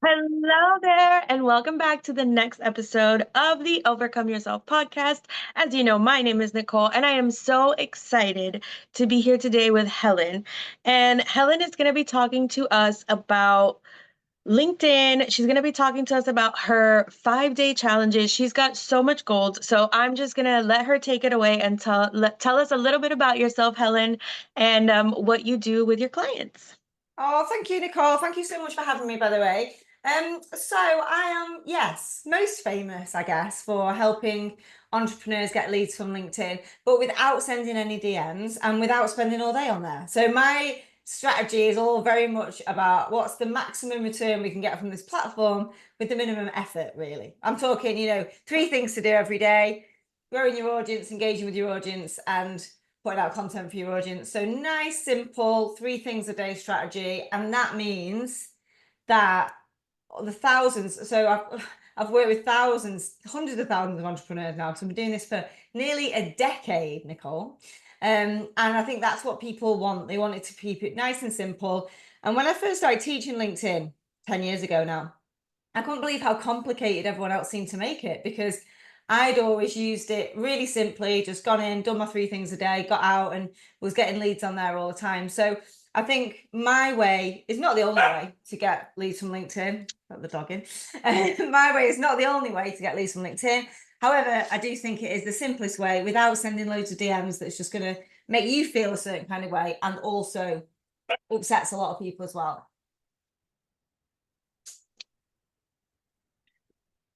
Hello there, and welcome back to the next episode of the Overcome Yourself podcast. As you know, my name is Nicole, and I am so excited to be here today with Helen. And Helen is going to be talking to us about LinkedIn. She's going to be talking to us about her 5-day challenges. She's got so much gold. So I'm just going to let her take it away and tell us a little bit about yourself, Helen, and what you do with your clients. Oh, thank you, Nicole. Thank you so much for having me, by the way. So I am, yes, most famous, I guess, for helping entrepreneurs get leads from LinkedIn, but without sending any DMs and without spending all day on there. So my strategy is all very much about what's the maximum return we can get from this platform with the minimum effort, really. I'm talking, 3 things to do every day: growing your audience, engaging with your audience, and putting out content for your audience. So nice, simple, 3 things a day strategy. And that means that the thousands, so I've worked with thousands, hundreds of thousands of entrepreneurs now. So I've been doing this for nearly a decade, Nicole. And I think that's what people want. They want it to keep it nice and simple. And when I first started teaching LinkedIn 10 years ago now, I couldn't believe how complicated everyone else seemed to make it, because I'd always used it really simply, just gone in, done my 3 things a day, got out and was getting leads on there all the time. So I think my way is not the only way to get leads from LinkedIn. Got the dog in. My way is not the only way to get leads from LinkedIn. However, I do think it is the simplest way without sending loads of DMs that's just going to make you feel a certain kind of way and also upsets a lot of people as well.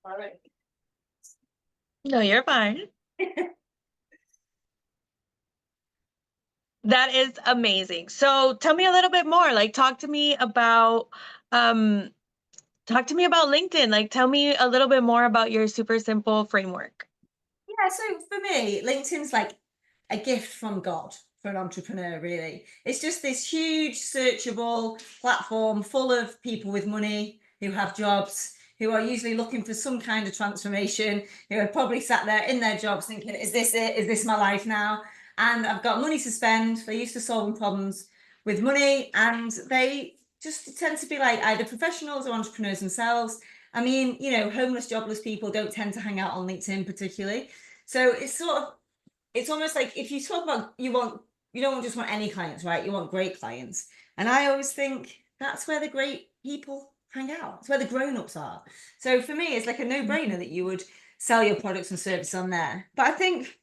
All right. No, you're fine. That is amazing. So tell me a little bit more. Like um talk to me about LinkedIn. Like tell me a little bit more about your super simple framework. Yeah, so for me, LinkedIn's like a gift from God for an entrepreneur, really. It's just this huge searchable platform full of people with money who have jobs, who are usually looking for some kind of transformation, who are probably sat there in their jobs thinking, is this it? Is this my life now? And I've got money to spend. They're used to solving problems with money, and they just tend to be like either professionals or entrepreneurs themselves. I mean, homeless, jobless people don't tend to hang out on LinkedIn particularly. So it's almost like if you talk about you don't just want any clients, right? You want great clients. And I always think that's where the great people hang out. It's where the grown-ups are. So for me, it's like a no-brainer that you would sell your products and services on there. But I think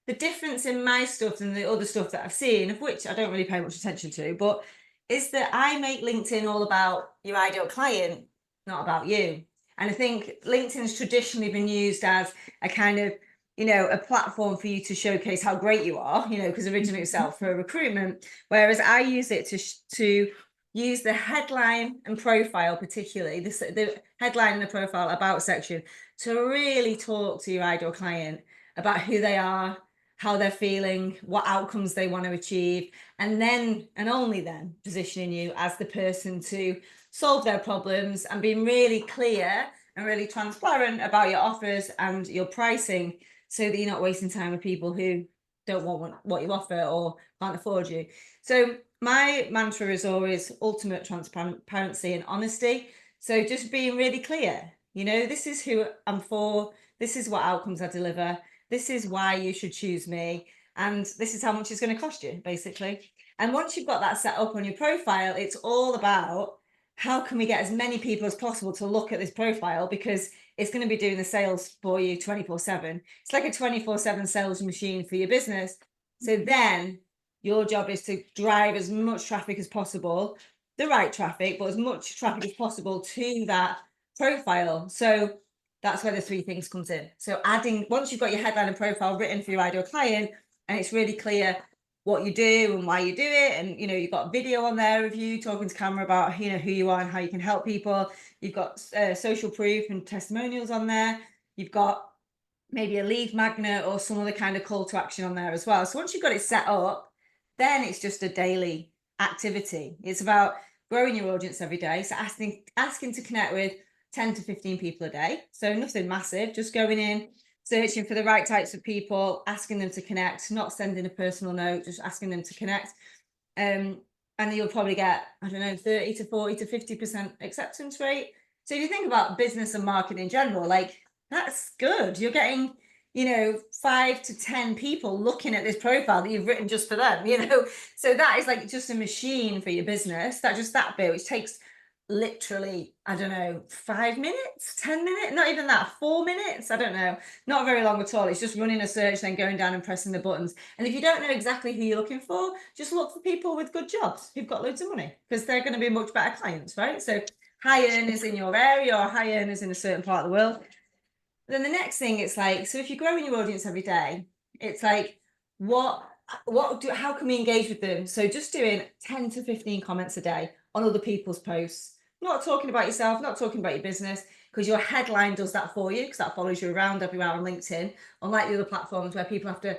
the difference in my stuff and the other stuff that I've seen, of which I don't really pay much attention to, but is that I make LinkedIn all about your ideal client, not about you. And I think LinkedIn's traditionally been used as a kind of, a platform for you to showcase how great you are, because originally it was set for recruitment. Whereas I use it to use the headline and profile, particularly the headline and the profile about section, to really talk to your ideal client about who they are, how they're feeling, what outcomes they want to achieve, and then and only then positioning you as the person to solve their problems and being really clear and really transparent about your offers and your pricing, so that you're not wasting time with people who don't want what you offer or can't afford you. So my mantra is always ultimate transparency and honesty. So just being really clear, this is who I'm for, this is what outcomes I deliver, this is why you should choose me, and this is how much it's going to cost you, basically. And once you've got that set up on your profile, it's all about how can we get as many people as possible to look at this profile, because it's going to be doing the sales for you 24/7. It's like a 24/7 sales machine for your business. So then your job is to drive as much traffic as possible, the right traffic, but as much traffic as possible to that profile. So that's where the 3 things comes in. So once you've got your headline and profile written for your ideal client, and it's really clear what you do and why you do it, and you've got video on there of you talking to camera about who you are and how you can help people. You've got social proof and testimonials on there. You've got maybe a lead magnet or some other kind of call to action on there as well. So once you've got it set up, then it's just a daily activity. It's about growing your audience every day. So asking to connect with 10 to 15 people a day. So nothing massive, just going in, searching for the right types of people, asking them to connect, not sending a personal note, just asking them to connect. And you'll probably get, I don't know, 30 to 40 to 50% acceptance rate. So if you think about business and marketing in general, like that's good. You're getting, 5 to 10 people looking at this profile that you've written just for them, So that is like just a machine for your business. That bit, which takes literally, I don't know, 5 minutes, 10 minutes, not even that, 4 minutes. I don't know, not very long at all. It's just running a search, then going down and pressing the buttons. And if you don't know exactly who you're looking for, just look for people with good jobs who've got loads of money, because they're going to be much better clients, right? So high earners in your area or high earners in a certain part of the world. Then the next thing, it's like, so if you're growing your audience every day, it's like, how can we engage with them? So just doing 10 to 15 comments a day on other people's posts, not talking about yourself, not talking about your business, because your headline does that for you, because that follows you around everywhere on LinkedIn, unlike the other platforms where people have to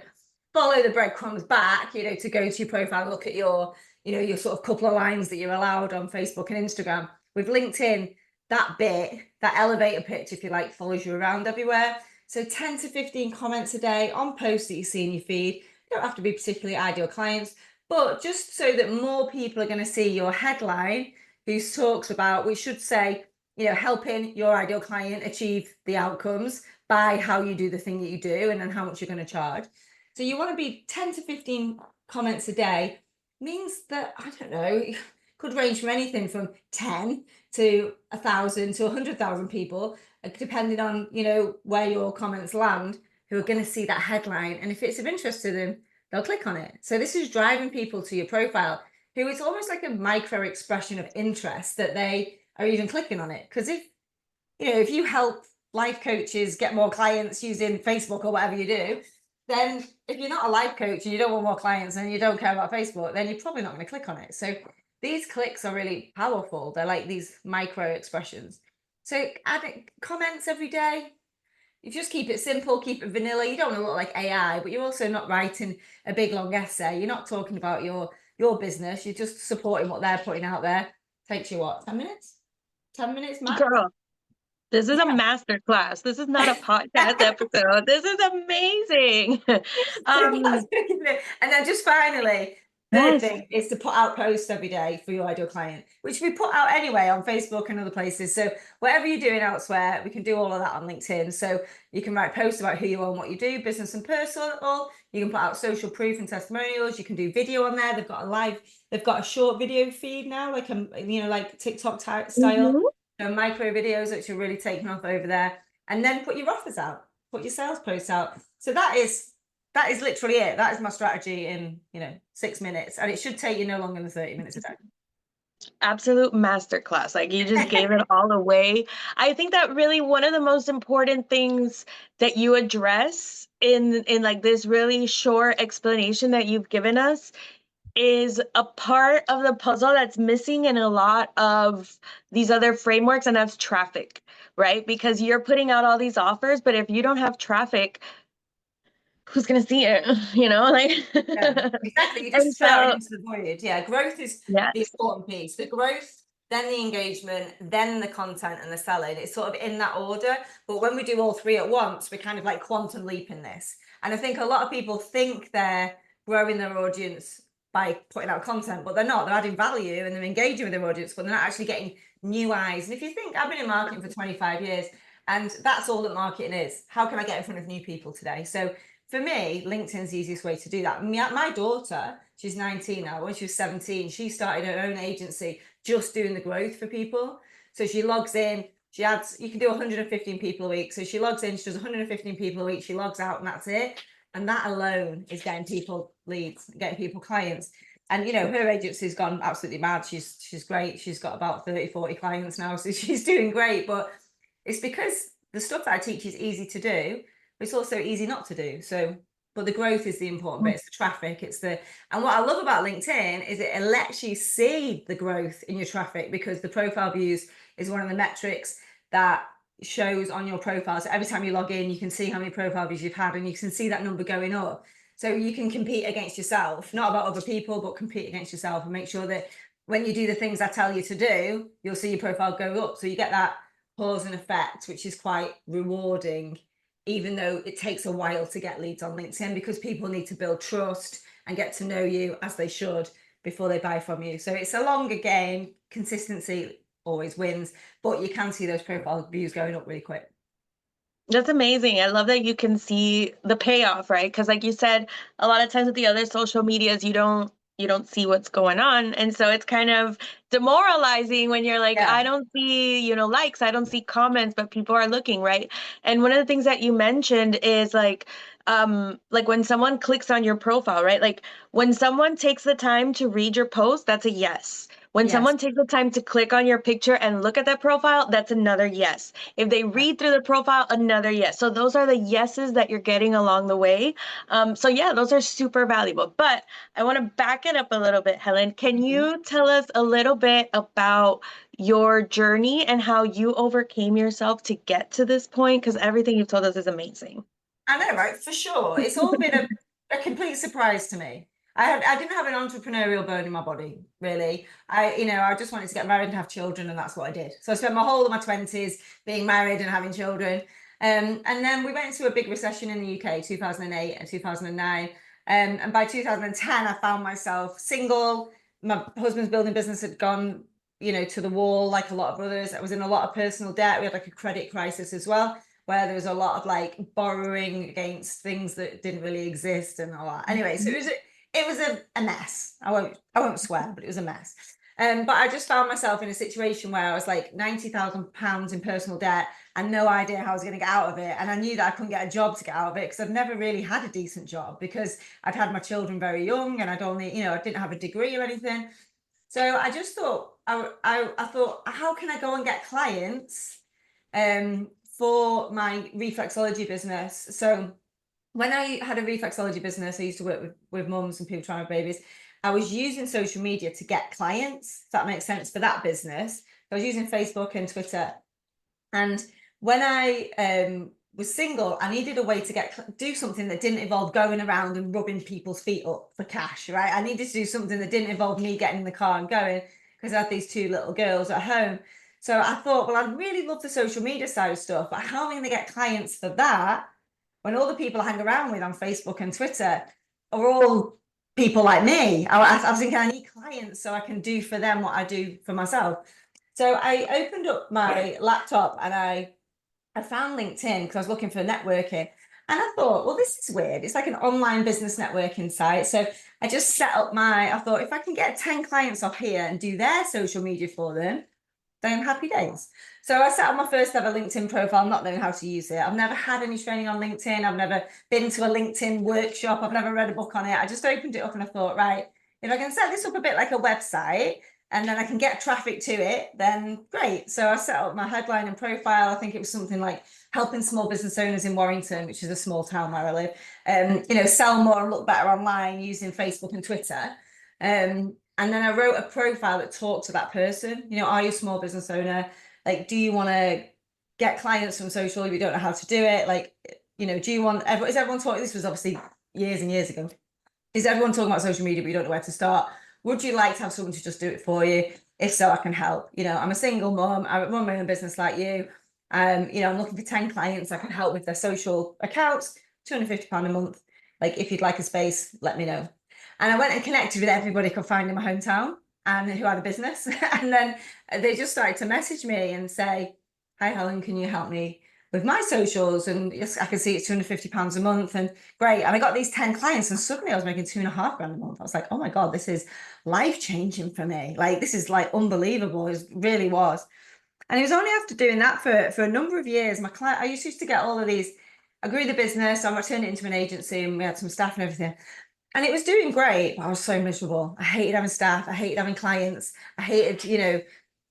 follow the breadcrumbs back, to go to your profile and look at your, your sort of couple of lines that you're allowed on Facebook and Instagram. With LinkedIn, that bit, that elevator pitch, if you like, follows you around everywhere. So 10 to 15 comments a day on posts that you see in your feed. You don't have to be particularly ideal clients, but just so that more people are going to see your headline, who talks about, we should say, helping your ideal client achieve the outcomes by how you do the thing that you do and then how much you're going to charge. So you want to be 10 to 15 comments a day, means that, I don't know, could range from anything from 10 to 1,000 to 100,000 people, depending on, where your comments land, who are going to see that headline. And if it's of interest to them, they'll click on it. So this is driving people to your profile, who it's almost like a micro expression of interest that they are even clicking on it. Because if you help life coaches get more clients using Facebook or whatever you do, then if you're not a life coach and you don't want more clients and you don't care about Facebook, then you're probably not going to click on it. So these clicks are really powerful. They're like these micro expressions. So add comments every day. You just keep it simple, keep it vanilla. You don't want to look like AI, but you're also not writing a big long essay. You're not talking about your business. You're just supporting what they're putting out there. Takes you what, 10 minutes? 10 minutes max? Girl, this is a master class. This is not a podcast episode. This is amazing. Um, And then just finally, third yes. thing is to put out posts every day for your ideal client, which we put out anyway on Facebook and other places. So whatever you're doing elsewhere, we can do all of that on LinkedIn. So you can write posts about who you are and what you do, business and personal. You can put out social proof and testimonials. You can do video on there. They've got a short video feed now, like like TikTok style. Mhm. Micro videos, which are really taking off over there. And then put your offers out, put your sales posts out. So that is literally it. That is my strategy in 6 minutes, and it should take you no longer than 30 minutes a day. Absolute masterclass. Like you just gave it all away. I think that really one of the most important things that you address in like this really short explanation that you've given us is a part of the puzzle that's missing in a lot of these other frameworks, and that's traffic, right? Because you're putting out all these offers, but if you don't have traffic, who's going to see it? Like Yeah, exactly. You're and just shouting so into the void. Yeah, growth is yeah. the important piece. The growth, then the engagement, then the content and the selling. It's sort of in that order. But when we do all three at once, we're kind of like quantum leaping this. And I think a lot of people think they're growing their audience by putting out content, but they're not. They're adding value and they're engaging with their audience, but they're not actually getting new eyes. And if you think, I've been in marketing for 25 years, and that's all that marketing is. How can I get in front of new people today? So for me, LinkedIn's the easiest way to do that. My daughter, she's 19 now. When she was 17, she started her own agency just doing the growth for people. So she logs in, she adds, you can do 115 people a week. So she logs in, she does 115 people a week, she logs out, and that's it. And that alone is getting people leads, getting people clients. And her agency's gone absolutely mad. She's great. She's got about 30, 40 clients now. So she's doing great. But it's because the stuff that I teach is easy to do, but it's also easy not to do. So, but the growth is the important bit. It's the traffic. And what I love about LinkedIn is it lets you see the growth in your traffic, because the profile views is one of the metrics that shows on your profile. So every time you log in, you can see how many profile views you've had, and you can see that number going up. So you can compete against yourself, not about other people, but compete against yourself, and make sure that when you do the things I tell you to do, you'll see your profile go up. So you get that cause and effect, which is quite rewarding, even though it takes a while to get leads on LinkedIn, because people need to build trust and get to know you, as they should, before they buy from you. So it's a longer game. Consistency always wins, but you can see those profile views going up really quick. That's amazing. I love that you can see the payoff, right? Because like you said, a lot of times with the other social medias, you don't see what's going on. And so it's kind of demoralizing when you're like, Yeah. I don't see, likes, I don't see comments, but people are looking, right? And one of the things that you mentioned is like when someone clicks on your profile, right? Like when someone takes the time to read your post, that's a yes. When Yes. someone takes the time to click on your picture and look at that profile, that's another yes. If they Yeah. read through the profile, another yes. So those are the yeses that you're getting along the way. So yeah, those are super valuable. But I want to back it up a little bit, Helen. Can Mhm. you tell us a little bit about your journey and how you overcame yourself to get to this point? Because everything you've told us is amazing. I know, right? For sure. It's all been a complete surprise to me. I didn't have an entrepreneurial bone in my body, really. I just wanted to get married and have children, and that's what I did. So I spent my whole of my 20s being married and having children. And then we went into a big recession in the UK, 2008 and 2009. And by 2010, I found myself single. My husband's building business had gone, to the wall, like a lot of others. I was in a lot of personal debt. We had like a credit crisis as well, where there was a lot of like borrowing against things that didn't really exist and all that. Anyway, so it was a mess. I won't swear, but it was a mess. But I just found myself in a situation where I was like £90,000 in personal debt and no idea how I was going to get out of it. And I knew that I couldn't get a job to get out of it because I've never really had a decent job because I'd had my children very young and I didn't have a degree or anything. So I just thought, I thought, how can I go and get clients for my reflexology business? So when I had a reflexology business, I used to work with mums and people trying to have babies. I was using social media to get clients, if that makes sense, for that business. I was using Facebook and Twitter. And when I was single, I needed a way to do something that didn't involve going around and rubbing people's feet up for cash, right? I needed to do something that didn't involve me getting in the car and going, because I had these two little girls at home. So I thought, well, I'd really love the social media side of stuff, but how am I going to get clients for that when all the people I hang around with on Facebook and Twitter are all people like me? I was thinking I need clients so I can do for them what I do for myself. So I opened up my laptop and I found LinkedIn because I was looking for networking. And I thought, well, this is weird. It's like an online business networking site. So I just set up I thought, if I can get 10 clients off here and do their social media for them, then happy days. So I set up my first ever LinkedIn profile, not knowing how to use it. I've never had any training on LinkedIn. I've never been to a LinkedIn workshop. I've never read a book on it. I just opened it up and I thought, right, if I can set this up a bit like a website and then I can get traffic to it, then great. So I set up my headline and profile. I think it was something like helping small business owners in Warrington, which is a small town where I live, sell more and look better online using Facebook and Twitter. And then I wrote a profile that talked to that person. Are you a small business owner? Like, do you want to get clients from social if you don't know how to do it? Like, do you want, is everyone talking? This was obviously years and years ago. Is everyone talking about social media, but you don't know where to start? Would you like to have someone to just do it for you? If so, I can help. I'm a single mom. I run my own business like you. I'm looking for 10 clients. I can help with their social accounts, £250 a month. Like, if you'd like a space, let me know. And I went and connected with everybody I could find in my hometown and who had a business. And then they just started to message me and say, hi, Helen, can you help me with my socials? And yes, I can see it's £250 a month and great. And I got these 10 clients and suddenly I was making £2.5 grand a month. I was like, oh my God, this is life-changing for me. Like, this is like unbelievable. It really was. And it was only after doing that for a number of years, my client, I used to get all of these, I grew the business, I turned it into an agency and we had some staff and everything. And it was doing great, but I was so miserable. I hated having staff. I hated having clients. I hated,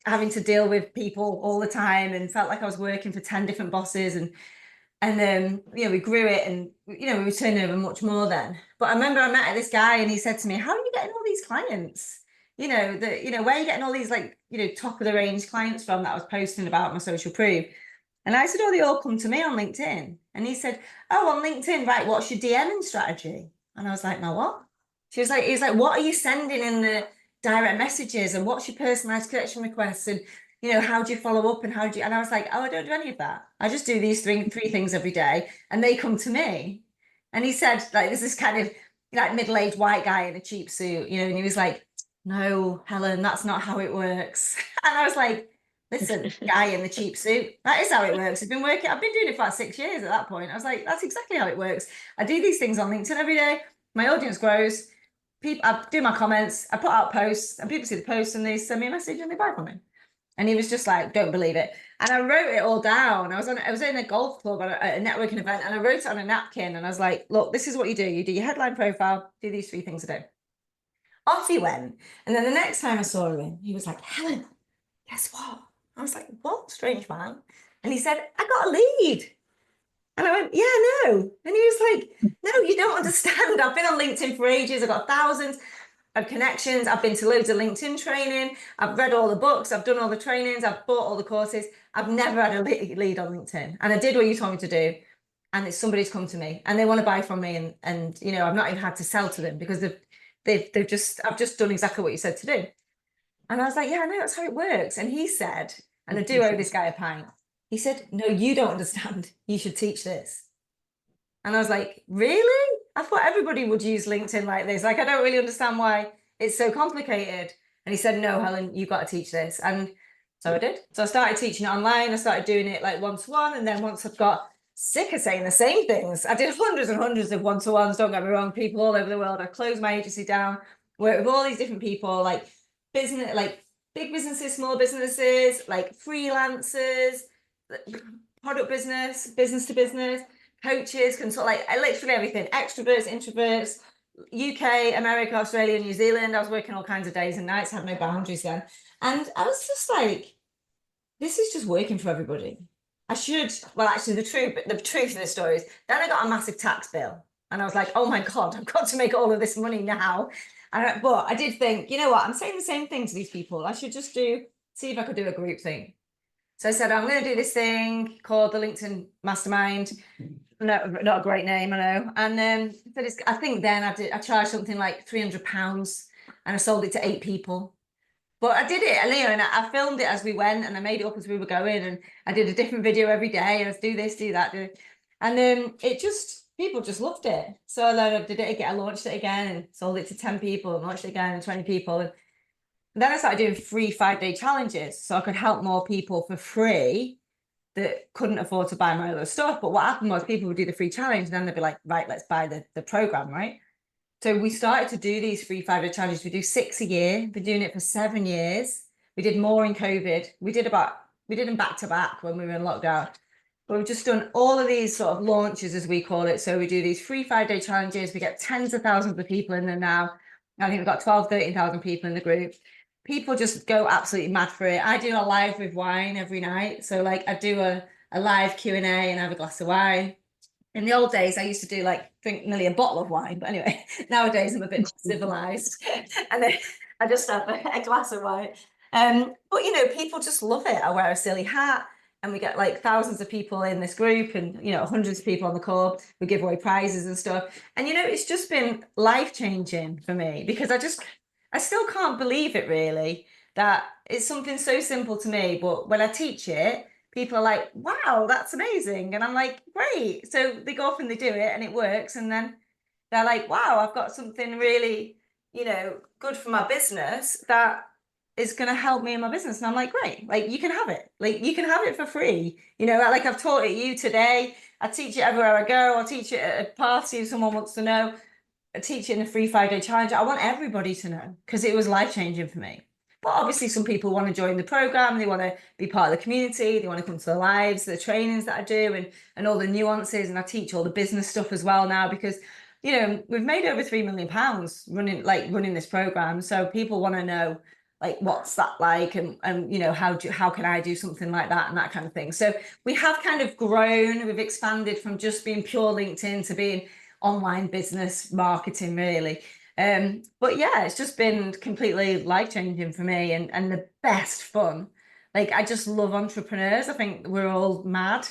having to deal with people all the time and felt like I was working for 10 different bosses. And then, we grew it and, we were turning over much more then. But I remember I met this guy and he said to me, how are you getting all these clients? Where are you getting all these top of the range clients from that I was posting about my social proof? And I said, oh, they all come to me on LinkedIn. And he said, oh, on LinkedIn, right, what's your DMing strategy? And I was like, no, what? He's like, what are you sending in the direct messages? And what's your personalized connection requests? And, how do you follow up? And and I was like, oh, I don't do any of that. I just do these three things every day and they come to me. And he said, like, this is kind of like middle-aged white guy in a cheap suit, and he was like, no, Helen, that's not how it works. And I was like, listen, guy in the cheap suit. That is how it works. I've been doing it for like 6 years at that point. I was like, that's exactly how it works. I do these things on LinkedIn every day. My audience grows. I do my comments. I put out posts, and people see the posts and they send me a message and they buy from me. And he was just like, don't believe it. And I wrote it all down. I was in a golf club at a networking event, and I wrote it on a napkin. And I was like, look, this is what you do. You do your headline profile, do these 3 things a day. Off he went. And then the next time I saw him, he was like, Helen, guess what? I was like, what? Strange man. And he said, I got a lead. And I went, yeah, no. And he was like, no, you don't understand. I've been on LinkedIn for ages. I've got thousands of connections. I've been to loads of LinkedIn training. I've read all the books. I've done all the trainings. I've bought all the courses. I've never had a lead on LinkedIn. And I did what you told me to do. And it's somebody's come to me and they want to buy from me. And you know, I've not even had to sell to them because I've just done exactly what you said to do. And I was like, yeah, I know, that's how it works. And he said, and I do owe this guy a pint. He said, no, you don't understand. You should teach this. And I was like, really? I thought everybody would use LinkedIn like this. Like, I don't really understand why it's so complicated. And he said, no, Helen, you've got to teach this. And so I did. So I started teaching it online. I started doing it like one-to-one. And then once I've got sick of saying the same things, I did hundreds and hundreds of one-to-ones, don't get me wrong, people all over the world. I closed my agency down, worked with all these different people, like business, like big businesses, small businesses, like freelancers, product business to business, coaches, consult, like literally everything, extroverts, introverts, UK, America, Australia, New Zealand. I was working all kinds of days and nights, had no boundaries then. And I was just like, this is just working for everybody. Well, actually, the truth of the story is, then I got a massive tax bill. And I was like, oh my God, I've got to make all of this money now. But I did think, you know what, I'm saying the same thing to these people. I should just see if I could do a group thing. So I said, I'm going to do this thing called the LinkedIn Mastermind. No, not a great name, I know. And I think then I charged something like £300 and I sold it to 8 people. But I did it, and I filmed it as we went, and I made it up as we were going, and I did a different video every day. And I do this, do that, and people just loved it. So then I did it again. I launched it again and sold it to 10 people, and launched it again and 20 people. And then I started doing free 5-day challenges, so I could help more people for free that couldn't afford to buy my other stuff. But what happened was people would do the free challenge, and then they'd be like, right, let's buy the program, right? So we started to do these free 5-day challenges. We do 6 a year. Been doing it for 7 years. We did more in COVID. We did them back to back when we were in lockdown. But we've just done all of these sort of launches, as we call it. So we do these free 5-day challenges. We get tens of thousands of people in there now. I think we've got 12, 13,000 people in the group. People just go absolutely mad for it. I do a live with wine every night. So like I do a live Q&A and have a glass of wine. In the old days, I used to drink nearly a bottle of wine. But anyway, nowadays I'm a bit more civilized. And then I just have a glass of wine. But, you know, people just love it. I wear a silly hat and we get like thousands of people in this group and, you know, hundreds of people on the call. We give away prizes and stuff. And, you know, it's just been life-changing for me because I still can't believe it really, that it's something so simple to me. But when I teach it, people are like, wow, that's amazing. And I'm like, great. So they go off and they do it and it works. And then they're like, wow, I've got something really, you know, good for my business that is going to help me in my business. And I'm like, great, like you can have it. Like you can have it for free. You know, like I've taught it you today. I teach it everywhere I go. I'll teach it at a party if someone wants to know. I teach it in a free 5-day challenge. I want everybody to know because it was life-changing for me. But obviously some people want to join the program, they want to be part of the community, they want to come to the lives, the trainings that I do and all the nuances, and I teach all the business stuff as well now because, you know, we've made over £3 million running this program. So people want to know like what's that like and you know, how can I do something like that and that kind of thing. So we have kind of grown, we've expanded from just being pure LinkedIn to being online business marketing really. But yeah, it's just been completely life-changing for me and the best fun. Like I just love entrepreneurs. I think we're all mad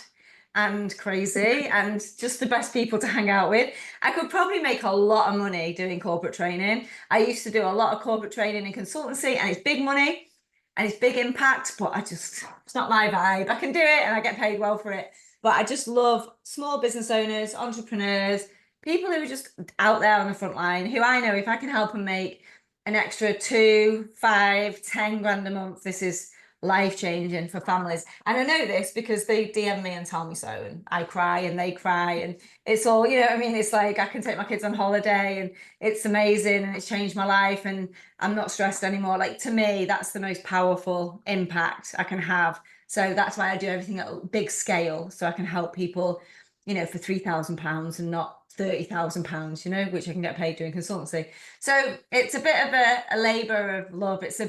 and crazy and just the best people to hang out with. I could probably make a lot of money doing corporate training. I used to do a lot of corporate training and consultancy and it's big money and it's big impact, but it's not my vibe. I can do it and I get paid well for it. But I just love small business owners, entrepreneurs, people who are just out there on the front line, who I know if I can help them make an extra 2, 5, 10 grand a month, this is life-changing for families. And I know this because they DM me and tell me so, and I cry and they cry, and it's all, you know what I mean? It's like I can take my kids on holiday and it's amazing and it's changed my life and I'm not stressed anymore. Like, to me, that's the most powerful impact I can have. So that's why I do everything at a big scale, so I can help people, you know, for £3,000 and not £30,000, you know, which I can get paid doing consultancy. So it's a bit of a labor of love. It's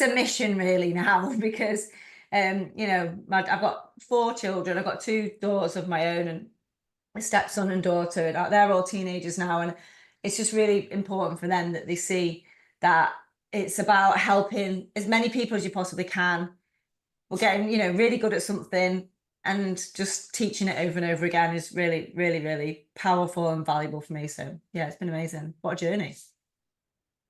a mission really now, because you know, I've got 4 children. I've got 2 daughters of my own and a stepson and daughter. They're all teenagers now, and it's just really important for them that they see that it's about helping as many people as you possibly can. We're getting, you know, really good at something, and just teaching it over and over again is really, really, really powerful and valuable for me. So yeah, it's been amazing. What a journey.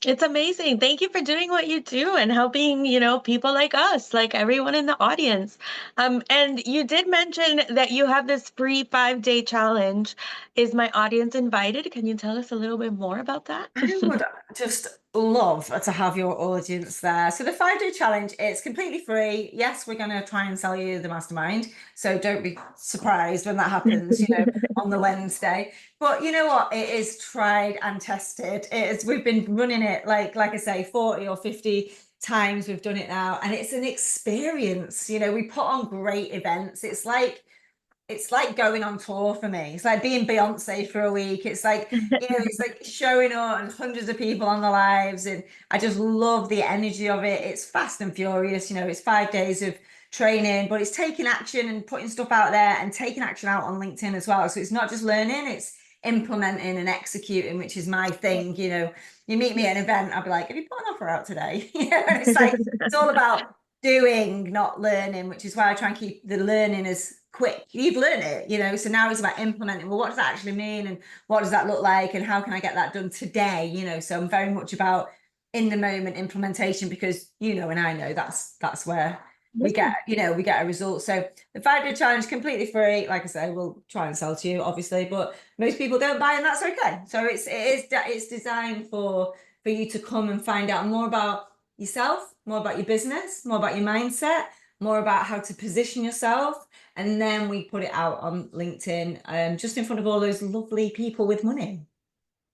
It's amazing. Thank you for doing what you do and helping, people like us, like everyone in the audience. And you did mention that you have this free 5-day challenge. Is my audience invited? Can you tell us a little bit more about that? I would just love to have your audience there. So the 5-day challenge, it's completely free. Yes, we're going to try and sell you the mastermind, so don't be surprised when that happens, you know, on the Wednesday. But you know what? It is tried and tested. We've been running it like I say, 40 or 50 times we've done it now, and it's an experience. You know, we put on great events. It's like going on tour for me. It's like being Beyonce for a week. It's like, you know, it's like showing up and hundreds of people on the lives. And I just love the energy of it. It's fast and furious. You know, it's 5 days of training, but it's taking action and putting stuff out there and taking action out on LinkedIn as well. So it's not just learning, it's implementing and executing, which is my thing. You know, you meet me at an event, I'll be like, have you put an offer out today? You know, and it's like, it's all about doing, not learning, which is why I try and keep the learning as quick. You've learned it, you know, so now it's about implementing. Well, what does that actually mean, and what does that look like, and how can I get that done today? You know, so I'm very much about in the moment implementation, because you know, and I know that's where we get, you know, we get a result. So the 5-day challenge, completely free. Like I say, we'll try and sell to you, obviously, but most people don't buy, and that's okay. So it's designed for you to come and find out more about yourself, more about your business, more about your mindset, more about how to position yourself. And then we put it out on LinkedIn, just in front of all those lovely people with money.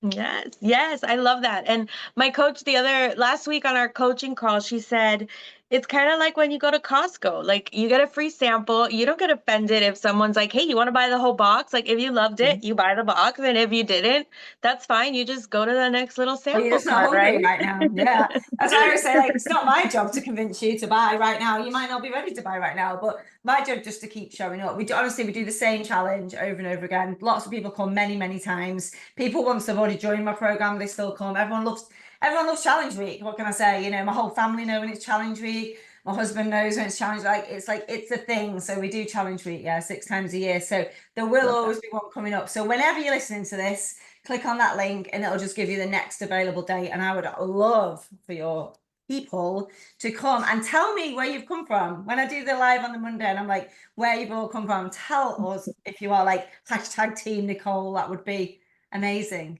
Yes, yes, I love that. And my coach last week on our coaching call, she said, it's kind of like when you go to Costco, like you get a free sample. You don't get offended if someone's like, hey, you want to buy the whole box? Like if you loved it, you buy the box. And if you didn't, that's fine. You just go to the next little Well, you're sample just not cart, hungry right? right now. Yeah. That's why I always say, like, it's not my job to convince you to buy right now. You might not be ready to buy right now, but my job just to keep showing up. Honestly, we do the same challenge over and over again. Lots of people come many, many times. People, once they've already joined my program, they still come. Everyone loves challenge week. What can I say? You know, my whole family know when it's challenge week. My husband knows when it's challenge. It's a thing. So we do challenge week, 6 times a year. So there will always be one coming up. So whenever you're listening to this, click on that link and it'll just give you the next available date. And I would love for your people to come and tell me where you've come from. When I do the live on the Monday and I'm like, where you've all come from, tell us if you are like hashtag Team Nicole. That would be amazing.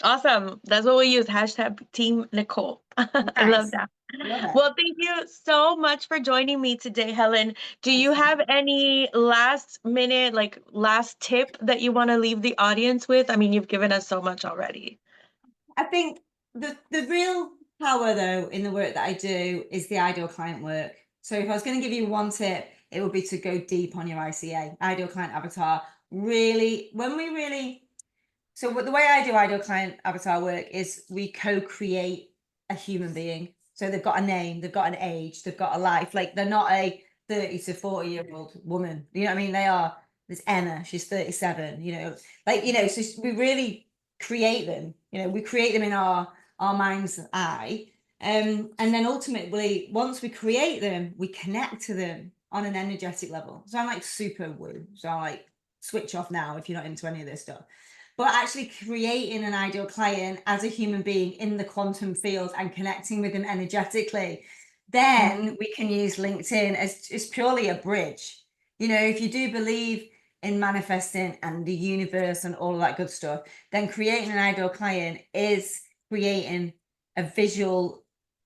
Awesome. That's what we use. Hashtag Team Nicole. I love Nice. that. Love it. Well, thank you so much for joining me today, Helen. Do you have any last minute, like last tip that you want to leave the audience with? I mean, you've given us so much already. I think the real power though in the work that I do is the ideal client work. So if I was going to give you one tip, it would be to go deep on your ICA, ideal client avatar. Really, so the way I do ideal client avatar work is we co-create a human being. So they've got a name, they've got an age, they've got a life. Like they're not a 30 to 40-year-old woman. You know what I mean? There's Emma, she's 37, you know, so we really create them, you know, we create them in our mind's eye. And then ultimately, once we create them, we connect to them on an energetic level. So I'm like super woo. So I like switch off now if you're not into any of this stuff. But actually creating an ideal client as a human being in the quantum field and connecting with them energetically, then we can use LinkedIn as just purely a bridge. You know, if you do believe in manifesting and the universe and all of that good stuff, then creating an ideal client is creating a visual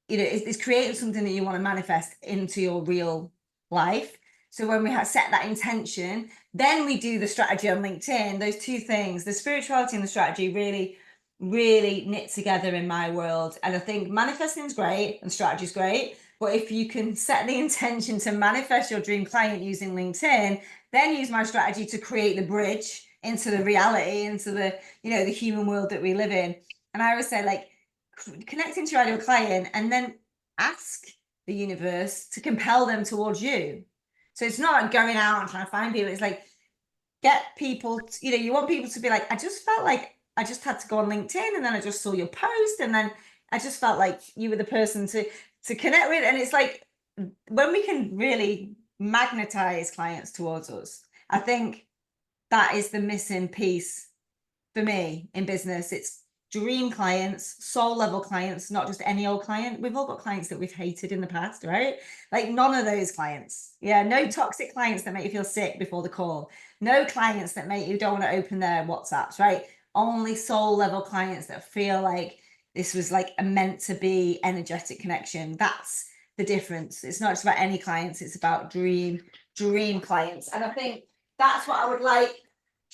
it's creating something that you want to manifest into your real life. So when we have set that intention, then we do the strategy on LinkedIn. Those two things, the spirituality and the strategy, really knit together in my world. And I think manifesting is great and strategy is great. But if you can set the intention to manifest your dream client using LinkedIn, then use my strategy to create the bridge into the reality, into the, the human world that we live in. And I always say, like, connecting to your ideal client and then ask the universe to compel them towards you. So it's not like going out and trying to find people. It's like, get people to, you want people to be like, I just felt like I just had to go on LinkedIn, and then I just saw your post, and then I just felt like you were the person to connect with. And it's like, when we can really magnetize clients towards us, I think that is the missing piece for me in business. It's dream clients, soul level clients, not just any old client. We've all got clients that we've hated in the past, right? Like, none of those clients. Yeah, no toxic clients that make you feel sick before the call. No clients that make you don't want to open their WhatsApps, right? Only soul level clients that feel like this was like a meant to be energetic connection. That's the difference. It's not just about any clients, it's about dream clients. And I think that's what I would like.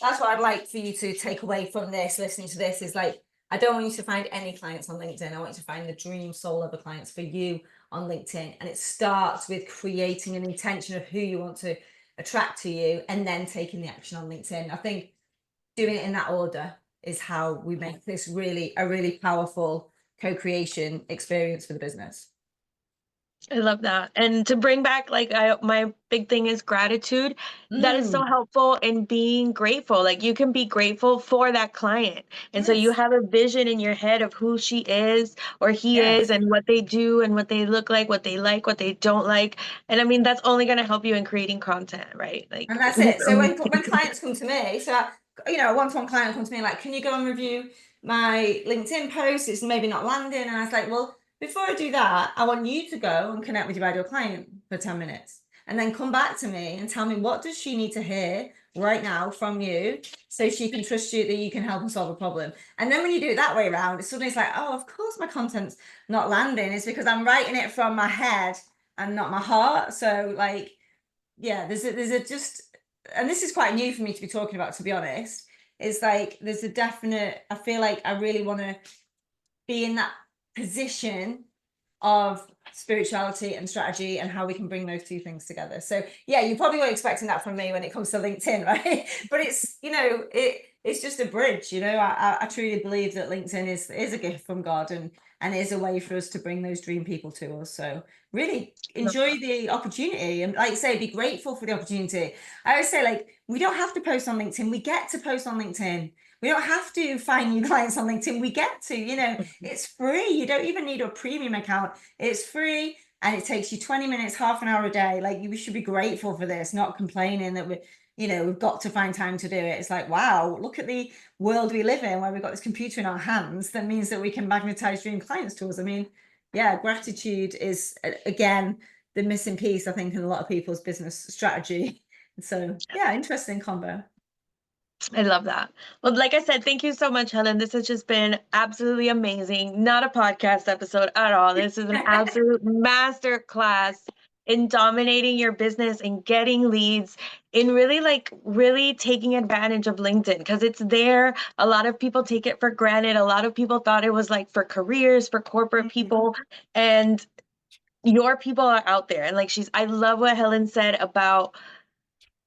That's what I'd like for you to take away from this, listening to this, is like, I don't want you to find any clients on LinkedIn. I want you to find the dream soul level clients for you on LinkedIn. And it starts with creating an intention of who you want to attract to you, and then taking the action on LinkedIn. I think doing it in that order is how we make this a really powerful co-creation experience for the business. I love that. And to bring back, like, my big thing is gratitude. That is so helpful in being grateful. Like, you can be grateful for that client. And so you Yes. have a vision in your head of who she is or he is, Yes. and what they do and what they look like, what they don't like. And I mean, that's only going to help you in creating content, right? Like, And that's it. So when clients come to me, so a one-to-one client will come to me like, can you go and review my LinkedIn post? It's maybe not landing. And I was like, well, before I do that, I want you to go and connect with your ideal client for 10 minutes, and then come back to me and tell me, what does she need to hear right now from you, so she can trust you that you can help and solve a problem. And then when you do it that way around, suddenly it's like, oh, of course my content's not landing. It's because I'm writing it from my head and not my heart. So, like, yeah, there's a just, and this is quite new for me to be talking about, to be honest, is like, there's a definite, I feel like I really want to be in that position of spirituality and strategy, and how we can bring those two things together. So yeah, you probably weren't expecting that from me when it comes to LinkedIn, right? But it's, it's just a bridge. I truly believe that LinkedIn is a gift from God, and is a way for us to bring those dream people to us. So really enjoy the opportunity, and, like I say, be grateful for the opportunity. I always say, like, we don't have to post on LinkedIn. We get to post on LinkedIn. We don't have to find new clients on LinkedIn. We get to, it's free. You don't even need a premium account. It's free, and it takes you 20 minutes, half an hour a day. Like, we should be grateful for this, not complaining that we've got to find time to do it. It's like, wow, look at the world we live in, where we've got this computer in our hands that means that we can magnetize dream clients to us. I mean, yeah, gratitude is, again, the missing piece, I think, in a lot of people's business strategy. So yeah, interesting combo. I love that. Well, like I said, thank you so much, Helen. This has just been absolutely amazing. Not a podcast episode at all. This is an absolute master class in dominating your business and getting leads, in really taking advantage of LinkedIn, because it's there. A lot of people take it for granted. A lot of people thought it was like for careers, for corporate people, and your people are out there. And like, I love what Helen said about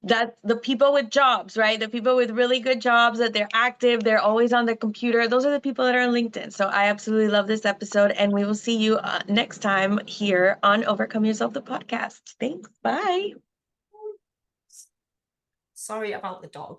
that, the people with jobs, right? The people with really good jobs, that they're active, they're always on their computer. Those are the people that are on LinkedIn. So I absolutely love this episode, and we will see you next time here on Overcome Yourself, the podcast. Thanks. Bye. Sorry about the dog.